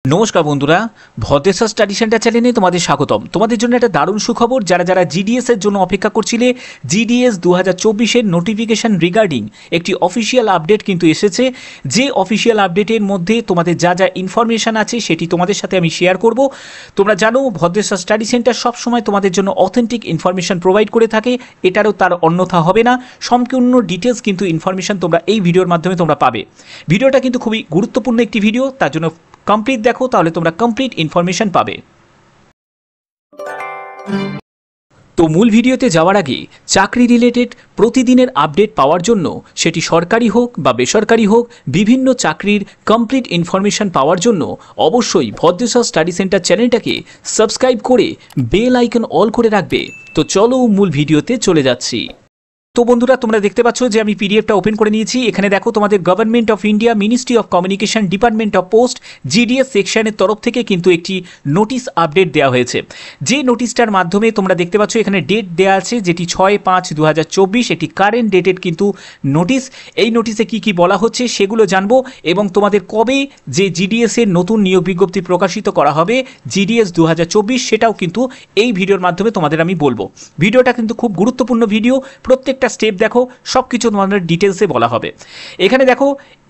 নমস্কার বন্ধুরা, Bhadreswar study centre চ্যানেলে তোমাদের স্বাগতম। তোমাদের জন্য একটা দারুণ সুখবর। যারা জিডিএস এর জন্য অপেক্ষা করছিলে, জিডিএস 2024-এর নোটিফিকেশন রিগার্ডিং একটি অফিসিয়াল আপডেট কিন্তু এসেছে। যে অফিসিয়াল আপডেটের মধ্যে তোমাদের যা ইনফরমেশান আছে সেটি তোমাদের সাথে আমি শেয়ার করব। তোমরা জানো ভদ্রেশ্বর স্টাডি সেন্টার সবসময় তোমাদের জন্য অথেন্টিক ইনফরমেশান প্রোভাইড করে থাকে, এটারও তার অন্যথা হবে না। সম্পূর্ণ ডিটেলস কিন্তু ইনফরমেশান তোমরা এই ভিডিওর মাধ্যমে তোমরা পাবে। ভিডিওটা কিন্তু খুবই গুরুত্বপূর্ণ একটি ভিডিও, তার জন্য কমপ্লিট দেখো, তাহলে তোমরা কমপ্লিট ইনফরমেশন পাবে। তো মূল ভিডিওতে যাওয়ার আগে চাকরি রিলেটেড প্রতিদিনের আপডেট পাওয়ার জন্য, সেটি সরকারি হোক বা বেসরকারি হোক, বিভিন্ন চাকরির কমপ্লিট ইনফরমেশন পাওয়ার জন্য অবশ্যই ভদ্রেশ্বর স্টাডি সেন্টার চ্যানেলটাকে সাবস্ক্রাইব করে বেল আইকন অল করে রাখবে। তো চলো মূল ভিডিওতে চলে যাচ্ছি। তো বন্ধুরা, তোমরা দেখতে পাচ্ছ যে আমি পিডিএফটা ওপেন করে নিয়েছি। এখানে দেখো তোমাদের government of India, ministry of communication, department of post, GDS সেকশনের তরফ থেকে কিন্তু একটি নোটিশ আপডেট দেওয়া হয়েছে। যে নোটিশটার মাধ্যমে তোমরা দেখতে পাচ্ছ এখানে ডেট দেওয়া আছে, যেটি 6/5/2024, এটি কারেন্ট ডেটেড কিন্তু নোটিশ। এই নোটিশে কি কি বলা হচ্ছে সেগুলো জানবো, এবং তোমাদের কবে যে জিডিএস এর নতুন নিয়োগ বিজ্ঞপ্তি প্রকাশিত করা হবে জিডিএস 2024, সেটাও কিন্তু এই ভিডিওর মাধ্যমে তোমাদের আমি বলবো। ভিডিওটা কিন্তু খুব গুরুত্বপূর্ণ ভিডিও, প্রত্যেকটা স্টেপ দেখো, সব কিছু তোমাদের ডিটেলসে বলা হবে। এখানে দেখো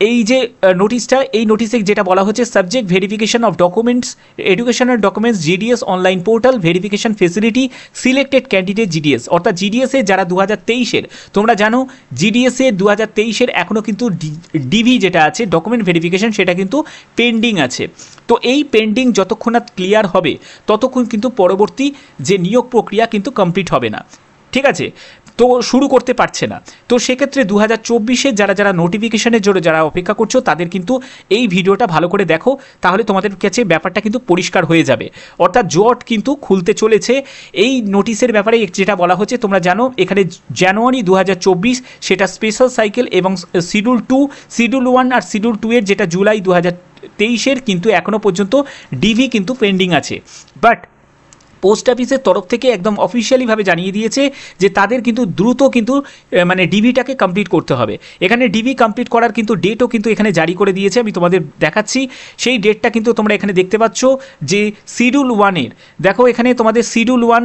এই যে নোটিশটা, এই নোটিশে যেটা বলা হচ্ছে, subject verification of documents, educational documents, GDS online portal, verification facility, selected candidate GDS. অর্থাৎ জিডিএস এর যারা 2023-এর, তোমরা জানো জিডিএস এর 2023-এর এখনও কিন্তু ডিভি যেটা আছে ডকুমেন্ট ভেরিফিকেশন, সেটা কিন্তু পেন্ডিং আছে। তো এই পেন্ডিং যতক্ষণ না ক্লিয়ার হবে ততক্ষণ কিন্তু পরবর্তী যে নিয়োগ প্রক্রিয়া কিন্তু কমপ্লিট হবে না, ঠিক আছে? তো শুরু করতে পারছে না। তো সেক্ষেত্রে 2024-এর যারা নোটিফিকেশনের জন্য যারা অপেক্ষা করছো, তাদের কিন্তু এই ভিডিওটা ভালো করে দেখো, তাহলে তোমাদের কাছে ব্যাপারটা কিন্তু পরিষ্কার হয়ে যাবে। অর্থাৎ জট কিন্তু খুলতে চলেছে। এই নোটিশের ব্যাপারে যেটা বলা হচ্ছে, তোমরা জানো এখানে জানুয়ারি 2024 সেটা স্পেশাল সাইকেল, এবং শিডিউল 2, শিডিউল 1 আর শিডিউল 2 এর যেটা জুলাই 2023-এর কিন্তু এখনও পর্যন্ত ডিভি কিন্তু পেন্ডিং আছে। বাট পোস্ট অফিসের তরফ থেকে একদম অফিসিয়ালিভাবে জানিয়ে দিয়েছে যে তাদের কিন্তু দ্রুত কিন্তু মানে ডিভিটাকে কমপ্লিট করতে হবে। এখানে ডিভি কমপ্লিট করার কিন্তু ডেটও কিন্তু এখানে জারি করে দিয়েছে, আমি তোমাদের দেখাচ্ছি। সেই ডেটটা কিন্তু তোমরা এখানে দেখতে পাচ্ছ যে শিডিউল 1-এর, দেখো এখানে তোমাদের শিডিউল 1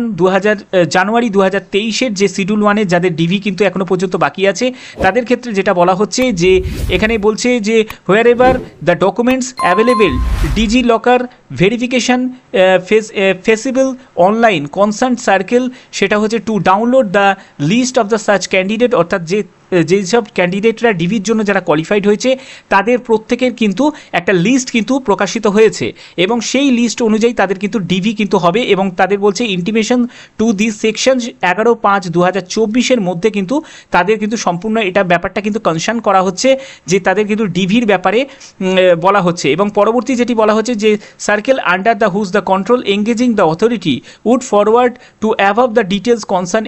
জানুয়ারি 2023-এর যে শিডিউল 1-এর যাদের ডিভি কিন্তু এখনও পর্যন্ত বাকি আছে, তাদের ক্ষেত্রে যেটা বলা হচ্ছে যে এখানে বলছে যে wherever the documents available DigiLocker verification feasible online concern circle, সেটা হচ্ছে to download the list of the search candidate. অর্থাৎ যেসব ক্যান্ডিডেটরা ডিভির জন্য যারা কোয়ালিফাইড হয়েছে, তাদের প্রত্যেকের কিন্তু একটা লিস্ট কিন্তু প্রকাশিত হয়েছে, এবং সেই লিস্ট অনুযায়ী তাদের কিন্তু ডিভি কিন্তু হবে। এবং তাদের বলছে ইন্টিমেশন টু দিস সেকশন 11/5/2024-এর মধ্যে কিন্তু তাদের কিন্তু সম্পূর্ণ এটা ব্যাপারটা কিন্তু কনসার্ন করা হচ্ছে, যে তাদের কিন্তু ডিভির ব্যাপারে বলা হচ্ছে। এবং পরবর্তী যেটি বলা হচ্ছে যে circle under the whose the control engaging the authority would forward to avail the details concern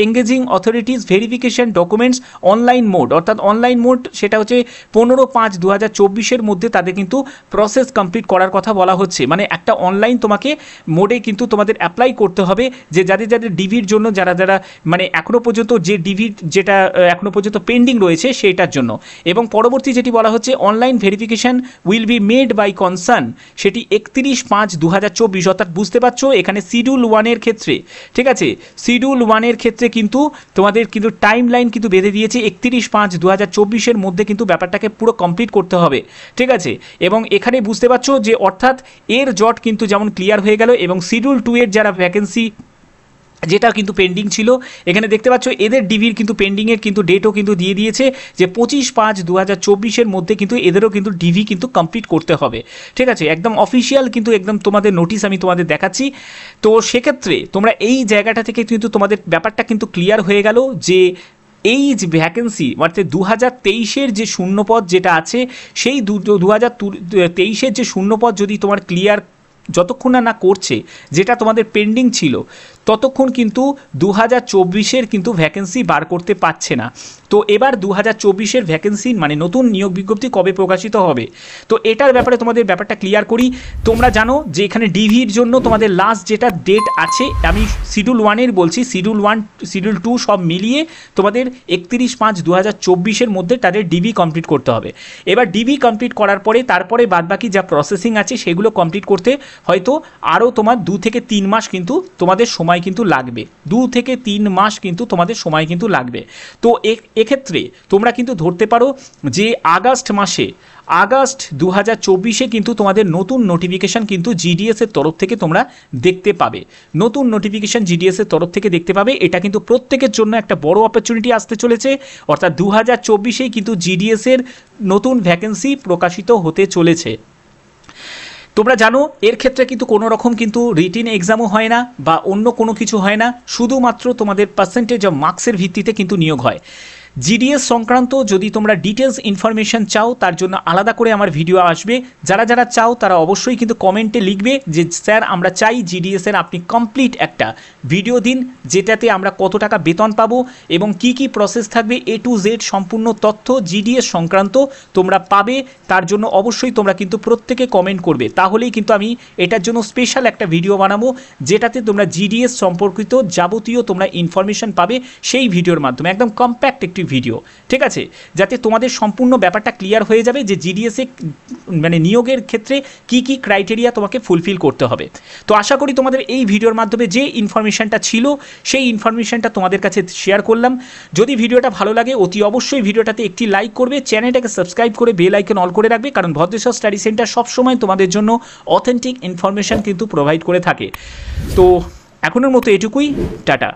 engaging authorities verification documents online mode. অর্থাৎ অনলাইন মোড সেটা হচ্ছে 15/5/2024-এর মধ্যে তাদের কিন্তু প্রসেস কমপ্লিট করার কথা বলা হচ্ছে। মানে একটা অনলাইন তোমাকে মোডে কিন্তু তোমাদের অ্যাপ্লাই করতে হবে, যে যাদের ডিভির জন্য যারা মানে এখনও পর্যন্ত যে ডিভির যেটা এখনও পর্যন্ত পেন্ডিং রয়েছে সেইটার জন্য। এবং পরবর্তী যেটি বলা হচ্ছে online verification will be made by concern, সেটি 31/5/2024। অর্থাৎ বুঝতে পারছো এখানে শিডিউল 1-এর ক্ষেত্রে, ঠিক আছে, শিডিউল 1-এর ক্ষেত্রে কিন্তু তোমাদের কিন্তু টাইম লাইন কিন্তু বেঁধে দিয়েছে 31/5/2024-এর মধ্যে কিন্তু ব্যাপারটাকে পুরো কমপ্লিট করতে হবে, ঠিক আছে? এবং এখানে বুঝতে পারছো যে অর্থাৎ এর জট কিন্তু যেমন ক্লিয়ার হয়ে গেল, এবং শিডিউল 2-এর যারা ভ্যাকেন্সি যেটা কিন্তু পেন্ডিং ছিল, এখানে দেখতে পাচ্ছ এদের ডিভির কিন্তু পেন্ডিংয়ের কিন্তু ডেটও কিন্তু দিয়ে দিয়েছে, যে 25/5/2024-এর মধ্যে কিন্তু এদেরও কিন্তু ডিভি কিন্তু কমপ্লিট করতে হবে, ঠিক আছে? একদম অফিসিয়াল কিন্তু একদম তোমাদের নোটিশ আমি তোমাদের দেখাচ্ছি। তো সেক্ষেত্রে তোমরা এই জায়গাটা থেকে কিন্তু তোমাদের ব্যাপারটা কিন্তু ক্লিয়ার হয়ে গেল যে এই যে ভ্যাকেন্সি অর্থাৎ 2023-এর যে শূন্যপদ যেটা আছে, সেই 2023-এর যে শূন্যপদ যদি তোমার ক্লিয়ার যতক্ষণ না করছে, যেটা তোমাদের পেন্ডিং ছিল, ততক্ষণ কিন্তু 2024-এর কিন্তু ভ্যাকেন্সি বার করতে পারছে না। তো এবার 2024-এর ভ্যাকেন্সি মানে নতুন নিয়োগ বিজ্ঞপ্তি কবে প্রকাশিত হবে, তো এটার ব্যাপারে তোমাদের ব্যাপারটা ক্লিয়ার করি। তোমরা জানো যে এখানে ডিভির জন্য তোমাদের লাস্ট যেটা ডেট আছে, আমি শিডিউল 1-এর বলছি, শিডিউল 1 শিডিউল 2 সব মিলিয়ে তোমাদের 31/5/2024-এর মধ্যে তাদের ডিভি কমপ্লিট করতে হবে। এবার ডিভি কমপ্লিট করার পরে তারপরে বাদবাকি যা প্রসেসিং আছে সেগুলো কমপ্লিট করতে হয়তো আরও তোমার 2 থেকে 3 মাস কিন্তু তোমাদের সময় কিন্তু লাগবে, 2 থেকে 3 মাস কিন্তু তোমাদের সময় কিন্তু লাগবে। তো এক্ষেত্রে তোমরা কিন্তু ধরতে পারো যে আগস্ট 2024-এ কিন্তু তোমাদের নতুন নোটিফিকেশান কিন্তু জিডিএসের তরফ থেকে তোমরা দেখতে পাবে, নতুন নোটিফিকেশান জিডিএসের তরফ থেকে দেখতে পাবে। এটা কিন্তু প্রত্যেকের জন্য একটা বড় অপরচুনিটি আসতে চলেছে, অর্থাৎ 2024-এই কিন্তু জিডিএসের নতুন ভ্যাকেন্সি প্রকাশিত হতে চলেছে। তোমরা জানো এর ক্ষেত্রে কিন্তু কোনো রকম কিন্তু রিটিন এক্সামও হয় না বা অন্য কোনো কিছু হয় না, শুধুমাত্র তোমাদের পার্সেন্টেজ অফ মার্কসের ভিত্তিতে কিন্তু নিয়োগ হয়। জিডিএস সংক্রান্ত যদি তোমরা ডিটেলস ইনফরমেশন চাও, তার জন্য আলাদা করে আমার ভিডিও আসবে। যারা যারা চাও তারা অবশ্যই কিন্তু কমেন্টে লিখবে যে স্যার আমরা চাই জিডিএসের আপনি কমপ্লিট একটা ভিডিও দিন, যেটাতে আমরা কত টাকা বেতন পাবো এবং কি কি প্রসেস থাকবে, A to Z সম্পূর্ণ তথ্য জিডিএস সংক্রান্ত তোমরা পাবে। তার জন্য অবশ্যই তোমরা কিন্তু প্রত্যেকে কমেন্ট করবে, তাহলেই কিন্তু আমি এটার জন্য স্পেশাল একটা ভিডিও বানাবো, যেটাতে তোমরা জিডিএস সম্পর্কিত যাবতীয় তোমরা ইনফরমেশন পাবে সেই ভিডিওর মাধ্যমে, একদম কম্প্যাক্ট একটি ভিডিও, ঠিক আছে, যাতে তোমাদের সম্পূর্ণ ব্যাপারটা ক্লিয়ার হয়ে যাবে যে জিডিএসে মানে নিয়োগের ক্ষেত্রে কি কি ক্রাইটেরিয়া তোমাকে ফুলফিল করতে হবে। তো আশা করি তোমাদের এই ভিডিওর মাধ্যমে যে ইনফরমেশনটা ছিল সেই ইনফরমেশনটা তোমাদের কাছে শেয়ার করলাম। যদি ভিডিওটা ভালো লাগে অতি অবশ্যই ভিডিওটাতে একটি লাইক করবে, চ্যানেলটাকে সাবস্ক্রাইব করে বেল আইকন অল করে রাখবে, কারণ ভদ্রেশ্বর স্টাডি সেন্টার সবসময় তোমাদের জন্য অথেন্টিক ইনফরমেশন কিন্তু প্রোভাইড করে থাকে। তো এখনের মতো এটুকুই, টাটা।